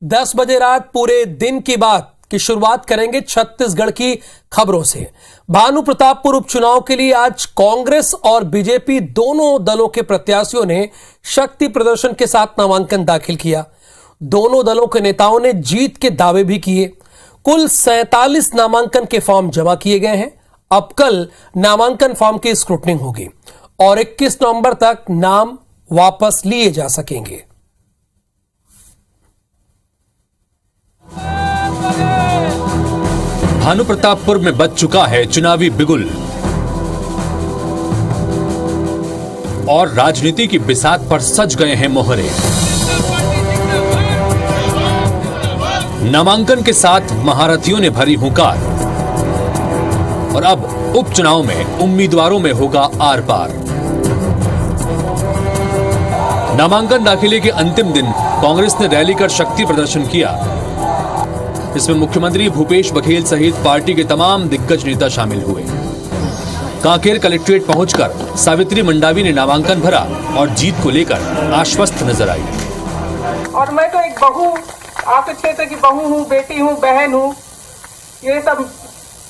10 बजे रात पूरे दिन की बात की शुरुआत करेंगे छत्तीसगढ़ की खबरों से। भानु प्रतापपुर उपचुनाव के लिए आज कांग्रेस और बीजेपी दोनों दलों के प्रत्याशियों ने शक्ति प्रदर्शन के साथ नामांकन दाखिल किया। दोनों दलों के नेताओं ने जीत के दावे भी किए। कुल 47 नामांकन के फॉर्म जमा किए गए हैं। अब कल नामांकन फॉर्म की स्क्रूटनिंग होगी और 21 नवंबर तक नाम वापस लिए जा सकेंगे। भानु प्रतापपुर में बज चुका है चुनावी बिगुल और राजनीति की बिसात पर सज गए हैं मोहरे। नामांकन के साथ महारथियों ने भरी हुंकार और अब उपचुनाव में उम्मीदवारों में होगा आर पार। नामांकन दाखिले के अंतिम दिन कांग्रेस ने रैली कर शक्ति प्रदर्शन किया। इसमें मुख्यमंत्री भूपेश बघेल सहित पार्टी के तमाम दिग्गज नेता शामिल हुए। कांकेर कलेक्ट्रेट पहुंचकर सावित्री मंडावी ने नामांकन भरा और जीत को लेकर आश्वस्त नजर आई। और मैं तो एक बहू, आपके क्षेत्र की बहू हूँ, बेटी हूँ, बहन हूँ। ये सब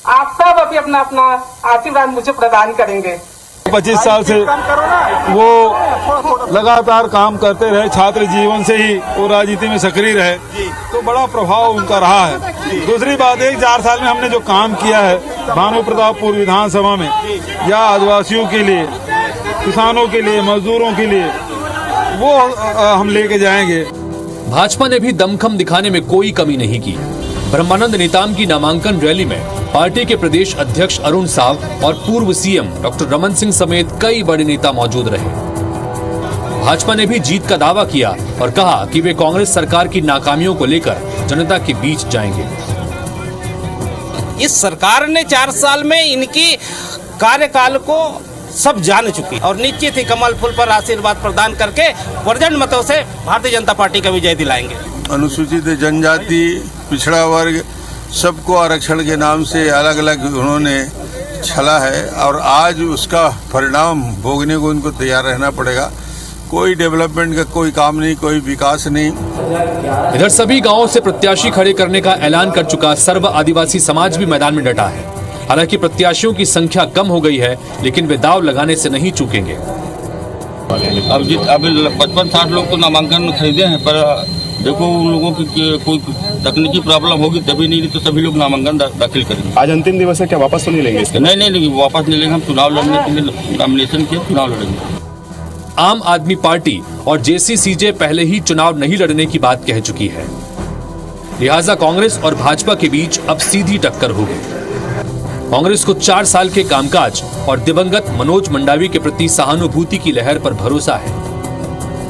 आप सब अभी अपना अपना आशीर्वाद मुझे प्रदान करेंगे। 25 साल से वो लगातार काम करते रहे, छात्र जीवन से ही वो राजनीति में सक्रिय रहे, तो बड़ा प्रभाव उनका रहा है। दूसरी बात है, 4 साल में हमने जो काम किया है भानु प्रतापपुर विधानसभा में, या आदिवासियों के लिए, किसानों के लिए, मजदूरों के लिए, वो हम लेके जाएंगे। भाजपा ने भी दमखम दिखाने में कोई कमी नहीं की। ब्रह्मानंद नेताम की नामांकन रैली में पार्टी के प्रदेश अध्यक्ष अरुण साव और पूर्व सीएम डॉक्टर रमन सिंह समेत कई बड़े नेता मौजूद रहे। भाजपा ने भी जीत का दावा किया और कहा कि वे कांग्रेस सरकार की नाकामियों को लेकर जनता के बीच जाएंगे। इस सरकार ने 4 साल में इनकी कार्यकाल को सब जान चुकी और निश्चित ही कमल फूल पर आशीर्वाद प्रदान करके प्रचंड मतों से भारतीय जनता पार्टी का विजय दिलाएंगे। अनुसूचित जनजाति, पिछड़ा वर्ग, सबको आरक्षण के नाम से अलग अलग उन्होंने छला है और आज उसका परिणाम भोगने को उनको तैयार रहना पड़ेगा। कोई डेवलपमेंट का कोई काम नहीं, कोई विकास नहीं। इधर सभी गांवों से प्रत्याशी खड़े करने का ऐलान कर चुका सर्व आदिवासी समाज भी मैदान में डटा है। हालांकि प्रत्याशियों की संख्या कम हो गई है, लेकिन वे दाव लगाने से नहीं चूकेंगे। अब 55-60 लोग तो नामांकन खरीदे हैं, पर देखो उन लोगों की कोई तकनीकी प्रॉब्लम होगी तभी, नहीं तो सभी लोग नामांकन दाखिल करेंगे। आज अंतिम दिवस है, क्या वापस तो नहीं लेंगे इसके? नहीं, वापस नहीं लेंगे। हम चुनाव लड़ने के लिए नॉमिनेशन किया, चुनाव लड़ेंगे। आम आदमी पार्टी और जेसीसीजे पहले ही चुनाव नहीं लड़ने की बात कह चुकी है। लिहाजा कांग्रेस और भाजपा के बीच अब सीधी टक्कर होगी। कांग्रेस को 4 साल के कामकाज और दिवंगत मनोज मंडावी के प्रति सहानुभूति की लहर पर भरोसा है,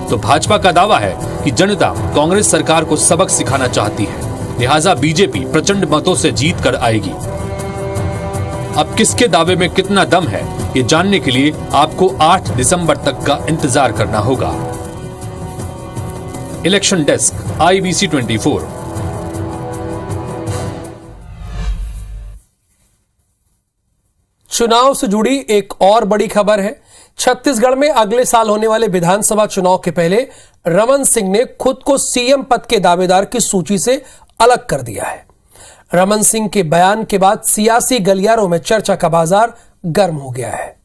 तो भाजपा का दावा है कि जनता कांग्रेस सरकार को सबक सिखाना चाहती है। लिहाजा बीजेपी प्रचंड मतों से जीत कर आएगी। अब किसके दावे में कितना दम है, ये जानने के लिए आपको 8 दिसंबर तक का इंतजार करना होगा। Election desk, IBC 24। चुनाव से जुड़ी एक और बड़ी खबर है। छत्तीसगढ़ में अगले साल होने वाले विधानसभा चुनाव के पहले रमन सिंह ने खुद को सीएम पद के दावेदार की सूची से अलग कर दिया है। रमन सिंह के बयान के बाद सियासी गलियारों में चर्चा का बाजार गर्म हो गया है।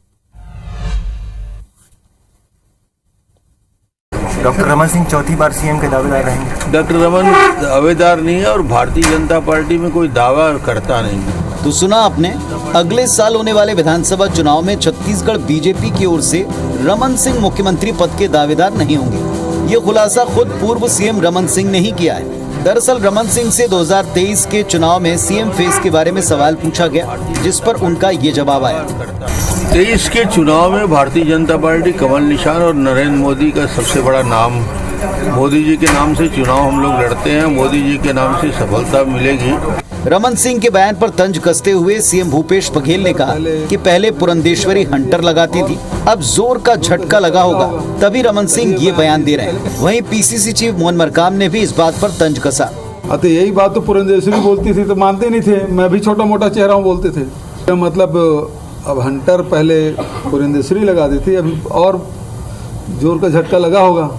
डॉक्टर रमन सिंह चौथी बार सीएम के दावेदार रहेंगे। डॉक्टर रमन दावेदार नहीं है और भारतीय जनता पार्टी में कोई दावा करता नहीं। तो सुना आपने, अगले साल होने वाले विधानसभा चुनाव में छत्तीसगढ़ बीजेपी की ओर से रमन सिंह मुख्यमंत्री पद के दावेदार नहीं होंगे। ये खुलासा खुद पूर्व सीएम रमन सिंह ने ही किया है। दरअसल रमन सिंह से 2023 के चुनाव में सीएम फेस के बारे में सवाल पूछा गया, जिस पर उनका ये जवाब आया। 23 के चुनाव में भारतीय जनता पार्टी कमल निशान और नरेंद्र मोदी का सबसे बड़ा नाम, मोदी जी के नाम से चुनाव हम लोग लड़ते हैं, मोदी जी के नाम से सफलता मिलेगी। रमन सिंह के बयान पर तंज कसते हुए सीएम भूपेश बघेल ने कहा कि पहले पुरंदेश्वरी हंटर लगाती थी, अब जोर का झटका लगा होगा, तभी रमन सिंह ये बयान दे रहे हैं। वहीं पीसीसी चीफ मोहन मरकाम ने भी इस बात पर तंज कसा। तो यही बात तो पुरंदेश्वरी बोलती थी तो मानते नहीं थे, मैं भी छोटा मोटा चेहरा हूँ बोलते थे। मतलब अब हंटर पहले पुरंदेश्वरी लगा दी थी, अभी और जोर का झटका लगा होगा,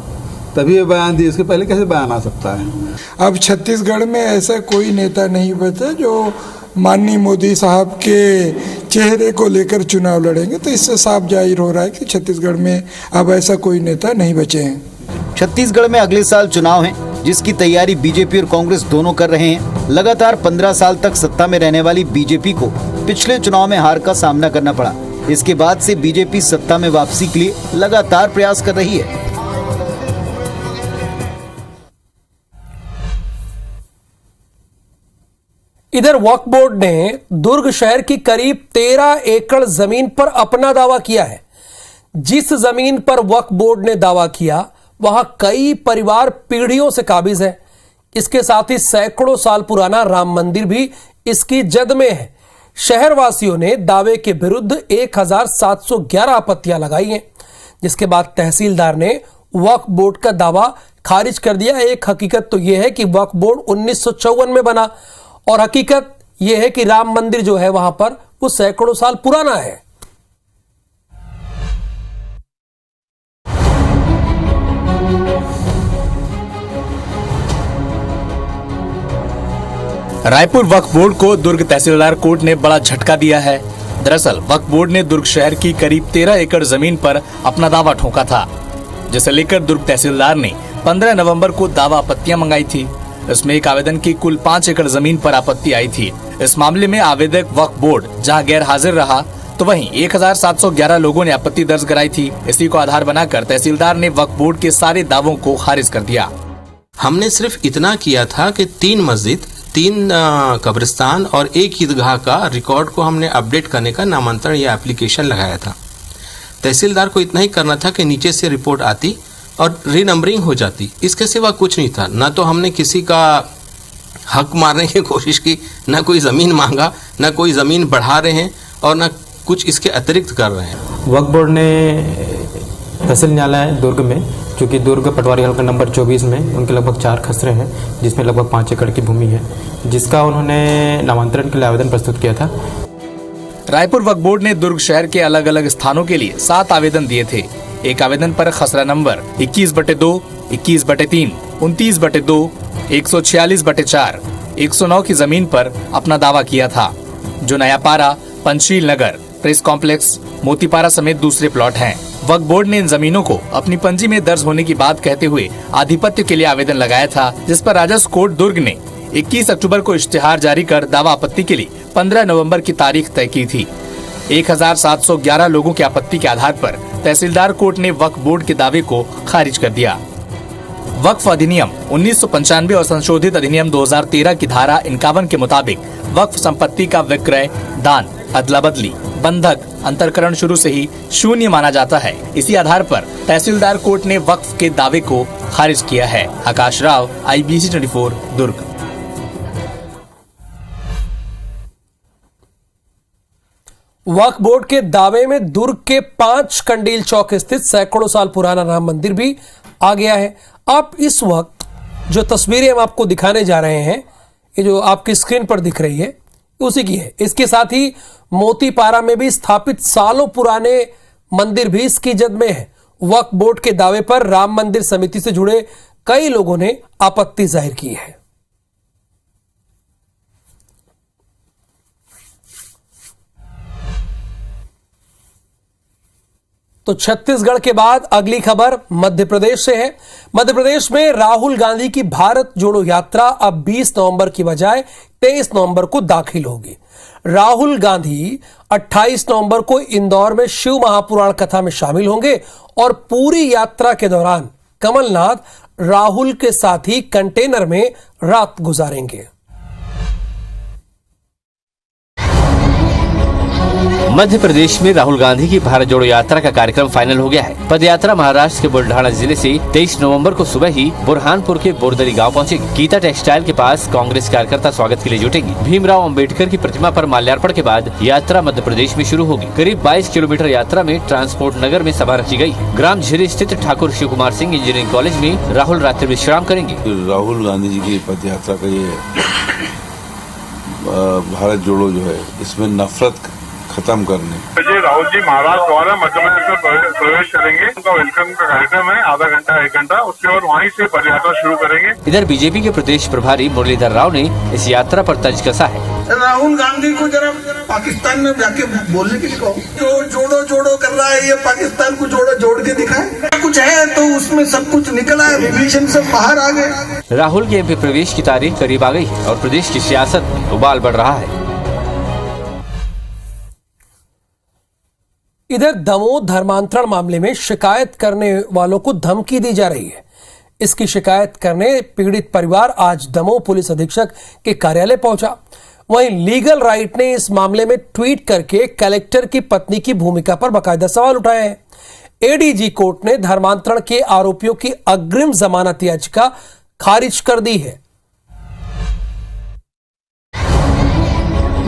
तभी ये बयान दिए, इसके पहले कैसे बयान आ सकता है? अब छत्तीसगढ़ में ऐसा कोई नेता नहीं बचा जो माननीय मोदी साहब के चेहरे को लेकर चुनाव लड़ेंगे, तो इससे साफ जाहिर हो रहा है कि छत्तीसगढ़ में अब ऐसा कोई नेता नहीं बचे हैं। छत्तीसगढ़ में अगले साल चुनाव हैं, जिसकी तैयारी बीजेपी और कांग्रेस दोनों कर रहे हैं। लगातार 15 साल तक सत्ता में रहने वाली बीजेपी को पिछले चुनाव में हार का सामना करना पड़ा। इसके बाद से बीजेपी सत्ता में वापसी के लिए लगातार प्रयास कर रही है। इधर वक्फ बोर्ड ने दुर्ग शहर की करीब 13 एकड़ जमीन पर अपना दावा किया है। जिस जमीन पर वक्फ बोर्ड ने दावा किया वहां कई परिवार पीढ़ियों से काबिज है। इसके साथ ही सैकड़ों साल पुराना राम मंदिर भी इसकी जद में है। शहरवासियों ने दावे के विरुद्ध 1711 आपत्तियां लगाई हैं, जिसके बाद तहसीलदार ने वक्फ बोर्ड का दावा खारिज कर दिया। एक हकीकत तो यह है कि वक्फ बोर्ड 1954 में बना और हकीकत यह है कि राम मंदिर जो है वहां पर वो सैकड़ों साल पुराना है। रायपुर वक्फ बोर्ड को दुर्ग तहसीलदार कोर्ट ने बड़ा झटका दिया है। दरअसल वक्फ बोर्ड ने दुर्ग शहर की करीब 13 एकड़ जमीन पर अपना दावा ठोका था, जिसे लेकर दुर्ग तहसीलदार ने 15 नवंबर को दावा आपत्तियां मंगाई थी। इसमें एक आवेदन की कुल 5 एकड़ जमीन पर आपत्ति आई थी। इस मामले में आवेदक वक्फ बोर्ड जहां गैर हाजिर रहा, तो वहीं 1711 लोगों ने आपत्ति दर्ज कराई थी। इसी को आधार बनाकर तहसीलदार ने वक्फ बोर्ड के सारे दावों को खारिज कर दिया। हमने सिर्फ इतना किया था कि 3 मस्जिद, 3 कब्रिस्तान और 1 ईदगाह का रिकॉर्ड को हमने अपडेट करने का नामांतरण या एप्लीकेशन लगाया था। तहसीलदार को इतना ही करना था कि नीचे से रिपोर्ट आती और रीनंबरिंग हो जाती। इसके सिवा कुछ नहीं था। ना तो हमने किसी का हक मारने की कोशिश की, ना कोई ज़मीन मांगा, ना कोई ज़मीन बढ़ा रहे हैं और ना कुछ इसके अतिरिक्त कर रहे हैं। वक्फ बोर्ड ने तहसील न्यायालय दुर्ग में, चूँकि दुर्ग पटवारी हल्का नंबर 24 में उनके लगभग 4 खसरे हैं, जिसमें लगभग 5 एकड़ की भूमि है, जिसका उन्होंने नामांतरण के लिए आवेदन प्रस्तुत किया था। रायपुर वक्फ बोर्ड ने दुर्ग शहर के अलग अलग स्थानों के लिए 7 आवेदन दिए थे। एक आवेदन पर खसरा नंबर 21/2, 21/3, 29/2, 146/4, 109 की जमीन पर अपना दावा किया था, जो नयापारा, पंचशील नगर, प्रेस कॉम्प्लेक्स, मोतीपारा समेत दूसरे प्लॉट हैं। वक्फ बोर्ड ने इन जमीनों को अपनी पंजी में दर्ज होने की बात कहते हुए आधिपत्य के लिए आवेदन लगाया था, जिस पर राजस्व कोर्ट दुर्ग ने 21 अक्टूबर को इश्तिहार जारी कर दावा आपत्ति के लिए 15 नवंबर की तारीख तय की थी। 1711 लोगों की आपत्ति के आधार पर तहसीलदार कोर्ट ने वक्फ बोर्ड के दावे को खारिज कर दिया। वक्फ अधिनियम 1995 और संशोधित अधिनियम 2013 की धारा 51 के मुताबिक वक्फ संपत्ति का विक्रय, दान, अदला बदली, बंधक, अंतरकरण शुरू से ही शून्य माना जाता है। इसी आधार पर तहसीलदार कोर्ट ने वक्फ के दावे को खारिज किया है। आकाश राव, IBC 24, दुर्ग। वक्फ बोर्ड के दावे में दुर्ग के 5 कंडील चौक स्थित सैकड़ों साल पुराना राम मंदिर भी आ गया है। आप इस वक्त जो तस्वीरें हम आपको दिखाने जा रहे हैं, ये जो आपकी स्क्रीन पर दिख रही है, उसी की है। इसके साथ ही मोतीपारा में भी स्थापित सालों पुराने मंदिर भी इसकी जद में है। वक्फ बोर्ड के दावे पर राम मंदिर समिति से जुड़े कई लोगों ने आपत्ति जाहिर की है। तो छत्तीसगढ़ के बाद अगली खबर मध्य प्रदेश से है। मध्य प्रदेश में राहुल गांधी की भारत जोड़ो यात्रा अब 20 नवंबर की बजाय 23 नवंबर को दाखिल होगी। राहुल गांधी 28 नवंबर को इंदौर में शिव महापुराण कथा में शामिल होंगे और पूरी यात्रा के दौरान कमलनाथ राहुल के साथ ही कंटेनर में रात गुजारेंगे। मध्य प्रदेश में राहुल गांधी की भारत जोड़ो यात्रा का कार्यक्रम फाइनल हो गया है। पद यात्रा महाराष्ट्र के बुलढाना जिले से 23 नवंबर को सुबह ही बुरहानपुर के बोरदरी गांव पहुंचेगी। गीता टेक्सटाइल के पास कांग्रेस कार्यकर्ता स्वागत के लिए जुटेंगे। भीमराव अंबेडकर की प्रतिमा पर माल्यार्पण के बाद यात्रा मध्य प्रदेश में शुरू होगी। करीब 22 किलोमीटर यात्रा में ट्रांसपोर्ट नगर में सभा रची गयी। ग्राम झिरी स्थित ठाकुर शिव कुमार सिंह इंजीनियरिंग कॉलेज में राहुल रात्रि विश्राम करेंगे। राहुल गांधी जी की पद यात्रा का ये भारत जोड़ो जो है, इसमें नफरत खत्म करने। जी राहुल जी महाराष्ट्र द्वारा मध्य प्रदेश में प्रवेश करेंगे। उनका वेलकम का कार्यक्रम है, आधा घंटा 1 घंटा, उसके बाद वहीं से पद यात्रा शुरू करेंगे। इधर बीजेपी के प्रदेश प्रभारी मुरलीधर राव ने इस यात्रा पर तर्ज कसा है। राहुल गांधी को जरा पाकिस्तान में जाके बोलने के लिए कहो, जो जोड़ो जोड़ो कर रहा है ये पाकिस्तान को जोड़ के दिखाए। कुछ है तो उसमें सब कुछ निकला है, विभीषण सब बाहर आ गए। राहुल के एमपी प्रवेश की तारीख करीब आ गई है और प्रदेश की सियासत में उबाल बढ़ रहा है। इधर दमोह धर्मांतरण मामले में शिकायत करने वालों को धमकी दी जा रही है। इसकी शिकायत करने पीड़ित परिवार आज दमोह पुलिस अधीक्षक के कार्यालय पहुंचा। वहीं लीगल राइट ने इस मामले में ट्वीट करके कलेक्टर की पत्नी की भूमिका पर बाकायदा सवाल उठाए हैं। एडीजी कोर्ट ने धर्मांतरण के आरोपियों की अग्रिम जमानत याचिका खारिज कर दी है।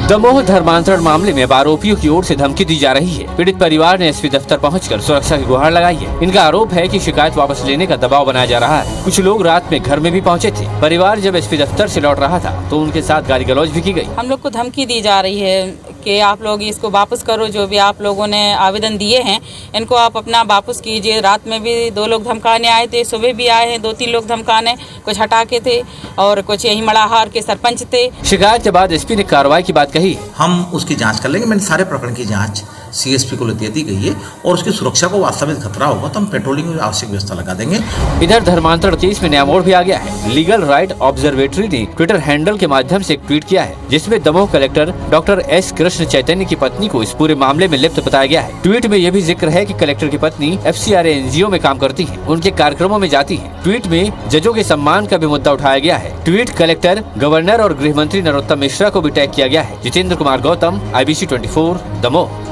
दमोह धर्मांतरण मामले में अब आरोपियों की ओर से धमकी दी जा रही है। पीड़ित परिवार ने एसपी दफ्तर पहुंचकर सुरक्षा की गुहार लगाई है। इनका आरोप है कि शिकायत वापस लेने का दबाव बनाया जा रहा है। कुछ लोग रात में घर में भी पहुंचे थे। परिवार जब एसपी दफ्तर से लौट रहा था तो उनके साथ गाली गलौज भी की गई। हम लोग को धमकी दी जा रही है कि आप लोग इसको वापस करो, जो भी आप लोगों ने आवेदन दिए हैं इनको आप अपना वापस कीजिए। रात में भी 2 लोग धमकाने आए थे, सुबह भी आए हैं 2-3 लोग धमकाने, कुछ हटा के थे और कुछ यही मड़ाहार के सरपंच थे। शिकायत के बाद एसपी ने कार्रवाई की बात कही। हम उसकी जांच कर लेंगे। मैंने सारे प्रकरण की जांच सीएसपी को दे दी गई है और उसकी सुरक्षा को वास्तविक खतरा होगा तो हम पेट्रोलिंग में आवश्यक व्यवस्था लगा देंगे। इधर धर्मांतरण केस में नया मोड़ भी आ गया है। लीगल राइट ऑब्जर्वेटरी ने ट्विटर हैंडल के माध्यम से एक ट्वीट किया है जिसमें Damoh collector doctor S Krishna Chaitanya की पत्नी को इस पूरे मामले में लिप्त बताया गया है। ट्वीट में यह भी जिक्र है कि कलेक्टर की पत्नी FCRA एनजीओ में काम करती है, उनके कार्यक्रमों में जाती है। ट्वीट में जजों के सम्मान का भी मुद्दा उठाया गया है। ट्वीट कलेक्टर, गवर्नर और गृह मंत्री नरोत्तम मिश्रा को भी टैग किया गया है। जितेंद्र कुमार गौतम, IBC 24 दमोह।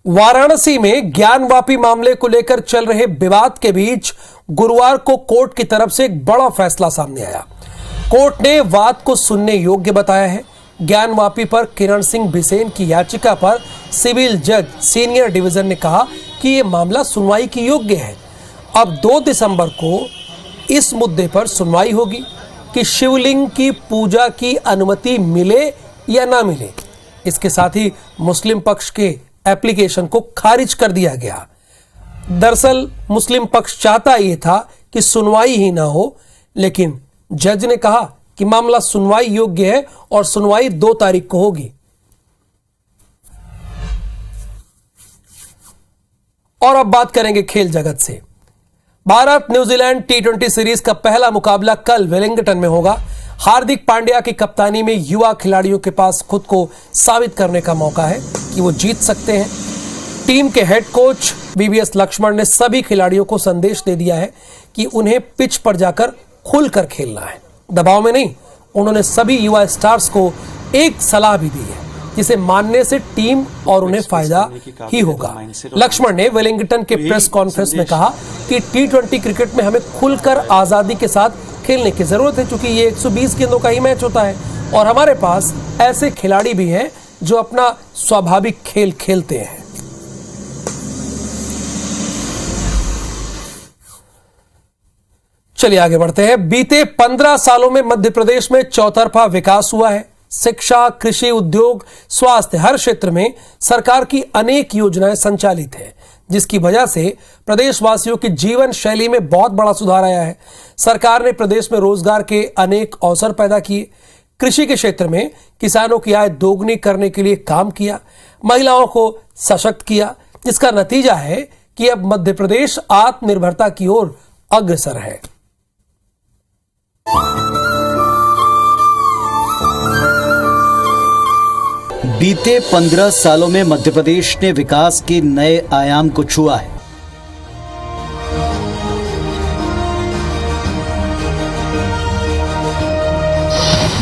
वाराणसी में ज्ञानवापी मामले को लेकर चल रहे विवाद के बीच गुरुवार को कोर्ट की तरफ से एक बड़ा फैसला सामने आया। कोर्ट ने वाद को सुनने योग्य बताया है। ज्ञानवापी पर किरण सिंह बिसेन की याचिका पर सिविल जज सीनियर डिवीजन ने कहा कि यह मामला सुनवाई की योग्य है। अब 2 दिसंबर को इस मुद्दे पर सुनवाई होगी कि शिवलिंग की पूजा की अनुमति मिले या ना मिले। इसके साथ ही मुस्लिम पक्ष के एप्लीकेशन को खारिज कर दिया गया। दरअसल मुस्लिम पक्ष चाहता यह था कि सुनवाई ही ना हो, लेकिन जज ने कहा कि मामला सुनवाई योग्य है और सुनवाई 2 तारीख को होगी। और अब बात करेंगे खेल जगत से। भारत न्यूजीलैंड T20 सीरीज का पहला मुकाबला कल वेलिंगटन में होगा। हार्दिक पांड्या की कप्तानी में युवा खिलाड़ियों के पास खुद को साबित करने का मौका है कि वो जीत सकते हैं। टीम के हेड कोच VVS लक्ष्मण ने सभी खिलाड़ियों को संदेश दे दिया है कि उन्हें पिच पर जाकर खुलकर खेलना है, दबाव में नहीं। उन्होंने सभी युवा स्टार्स को एक सलाह भी दी है जिसे मानने से टीम और उन्हें फायदा ही होगा। लक्ष्मण ने वेलिंगटन के प्रेस कॉन्फ्रेंस में कहा कि T20 क्रिकेट में हमें खुलकर आजादी के साथ खेलने की जरूरत है, क्योंकि ये 120 गेंदों का ही मैच होता है और हमारे पास ऐसे खिलाड़ी भी हैं जो अपना स्वाभाविक खेल खेलते हैं। चलिए आगे बढ़ते हैं। बीते 15 सालों में मध्य प्रदेश में चौतरफा विकास हुआ है। शिक्षा, कृषि, उद्योग, स्वास्थ्य, हर क्षेत्र में सरकार की अनेक योजनाएं संचालित हैं, जिसकी वजह से प्रदेशवासियों की जीवन शैली में बहुत बड़ा सुधार आया है। सरकार ने प्रदेश में रोजगार के अनेक अवसर पैदा किए। कृषि के क्षेत्र में किसानों की आय दोगुनी करने के लिए काम किया, महिलाओं को सशक्त किया, जिसका नतीजा है कि अब मध्य प्रदेश आत्मनिर्भरता की ओर अग्रसर है। बीते 15 सालों में मध्य प्रदेश ने विकास के नए आयाम को छुआ है।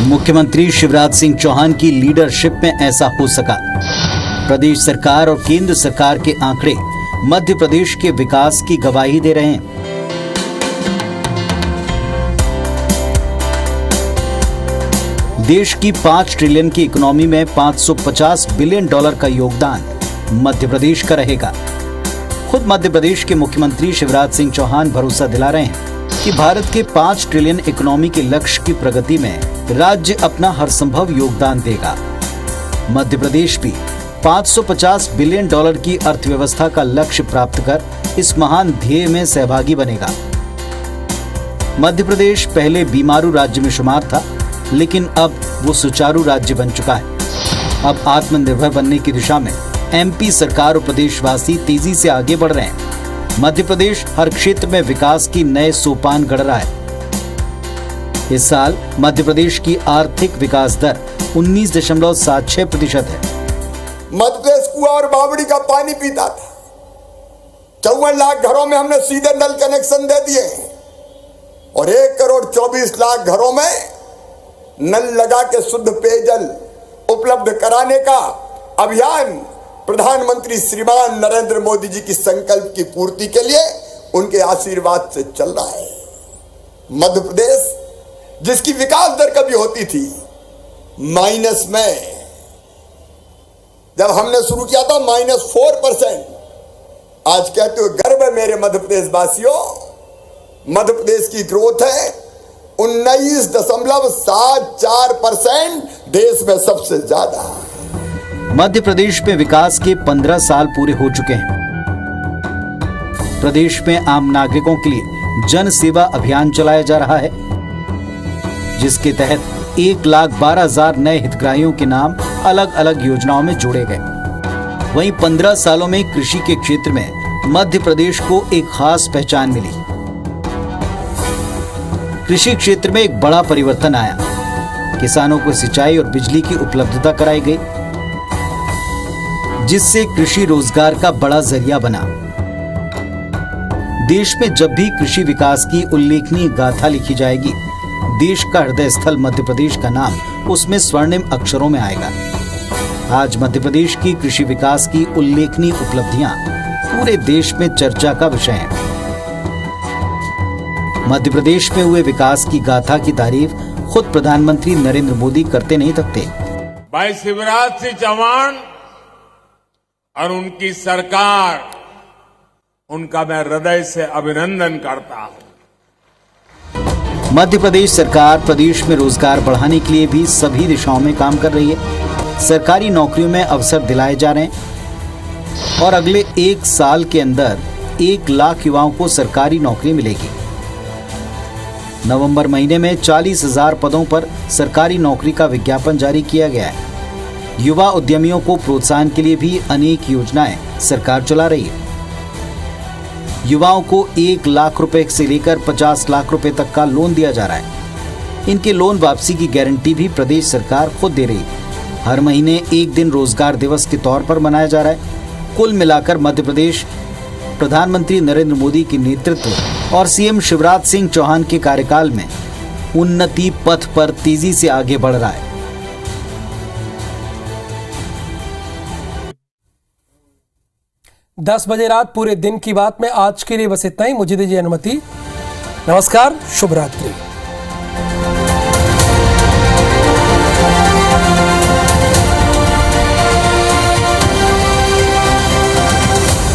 मुख्यमंत्री शिवराज सिंह चौहान की लीडरशिप में ऐसा हो सका। प्रदेश सरकार और केंद्र सरकार के आंकड़े मध्य प्रदेश के विकास की गवाही दे रहे हैं। देश की 5 ट्रिलियन की इकोनॉमी में $550 बिलियन का योगदान मध्य प्रदेश का रहेगा। खुद मध्य प्रदेश के मुख्यमंत्री शिवराज सिंह चौहान भरोसा दिला रहे हैं कि भारत के 5 ट्रिलियन इकोनॉमी के लक्ष्य की प्रगति में राज्य अपना हर संभव योगदान देगा। मध्य प्रदेश भी $550 बिलियन की अर्थव्यवस्था का लक्ष्य प्राप्त कर इस महान ध्येय में सहभागी बनेगा। मध्य प्रदेश पहले बीमारू राज्य में शुमार था, लेकिन अब वो सुचारू राज्य बन चुका है। अब आत्मनिर्भर बनने की दिशा में एमपी सरकार और प्रदेशवासी तेजी से आगे बढ़ रहे हैं। मध्य प्रदेश हर क्षेत्र में विकास की नए सोपान गढ़ रहा है। इस साल मध्य प्रदेश की आर्थिक विकास दर 19.76% है। मध्य प्रदेश कुआं और बावड़ी का पानी पीता था। 54 लाख घरों में हमने सीधे नल कनेक्शन दे दिए और 1,24,00,000 घरों में नल लगा के शुद्ध पेयजल उपलब्ध कराने का अभियान प्रधानमंत्री श्रीमान नरेंद्र मोदी जी की संकल्प की पूर्ति के लिए उनके आशीर्वाद से चल रहा है। मध्य प्रदेश जिसकी विकास दर कभी होती थी माइनस में, जब हमने शुरू किया था -4%, आज कहते हो गर्व है मेरे मध्य प्रदेश वासियों, मध्य प्रदेश की ग्रोथ है 19.74%, देश में सबसे ज्यादा। मध्य प्रदेश में विकास के 15 साल पूरे हो चुके हैं। प्रदेश में आम नागरिकों के लिए जन सेवा अभियान चलाया जा रहा है, जिसके तहत 1,12,000 नए हितग्राहियों के नाम अलग अलग योजनाओं में जोड़े गए। वहीं 15 सालों में कृषि के क्षेत्र में मध्य प्रदेश को एक खास पहचान मिली। कृषि क्षेत्र में एक बड़ा परिवर्तन आया। किसानों को सिंचाई और बिजली की उपलब्धता कराई गई, जिससे कृषि रोजगार का बड़ा जरिया बना। देश में जब भी कृषि विकास की उल्लेखनीय गाथा लिखी जाएगी, देश का हृदय स्थल मध्य प्रदेश का नाम उसमें स्वर्णिम अक्षरों में आएगा। आज मध्य प्रदेश की कृषि विकास की उल्लेखनीय उपलब्धियां पूरे देश में चर्चा का विषय हैं। मध्य प्रदेश में हुए विकास की गाथा की तारीफ खुद प्रधानमंत्री नरेंद्र मोदी करते नहीं थकते। भाई शिवराज सिंह चौहान और उनकी सरकार, उनका मैं हृदय से अभिनंदन करता हूं। मध्य प्रदेश सरकार प्रदेश में रोजगार बढ़ाने के लिए भी सभी दिशाओं में काम कर रही है। सरकारी नौकरियों में अवसर दिलाए जा रहे हैं और अगले 1 साल के अंदर 1 लाख युवाओं को सरकारी नौकरी मिलेगी। नवंबर महीने में 40,000 पदों पर सरकारी नौकरी का विज्ञापन जारी किया गया है। युवा उद्यमियों को प्रोत्साहन के लिए भी अनेक योजनाएं सरकार चला रही है। युवाओं को 1 लाख रुपए से लेकर 50 लाख रुपए तक का लोन दिया जा रहा है। इनके लोन वापसी की गारंटी भी प्रदेश सरकार खुद दे रही है। हर महीने एक दिन रोजगार दिवस के तौर पर मनाया जा रहा है। कुल मिलाकर मध्य प्रदेश प्रधानमंत्री नरेंद्र मोदी के नेतृत्व और सीएम शिवराज सिंह चौहान के कार्यकाल में उन्नति पथ पर तेजी से आगे बढ़ रहा है। दस बजे रात पूरे दिन की बात में आज के लिए बस इतना ही। मुझे दीजिए अनुमति। नमस्कार, शुभ रात्रि।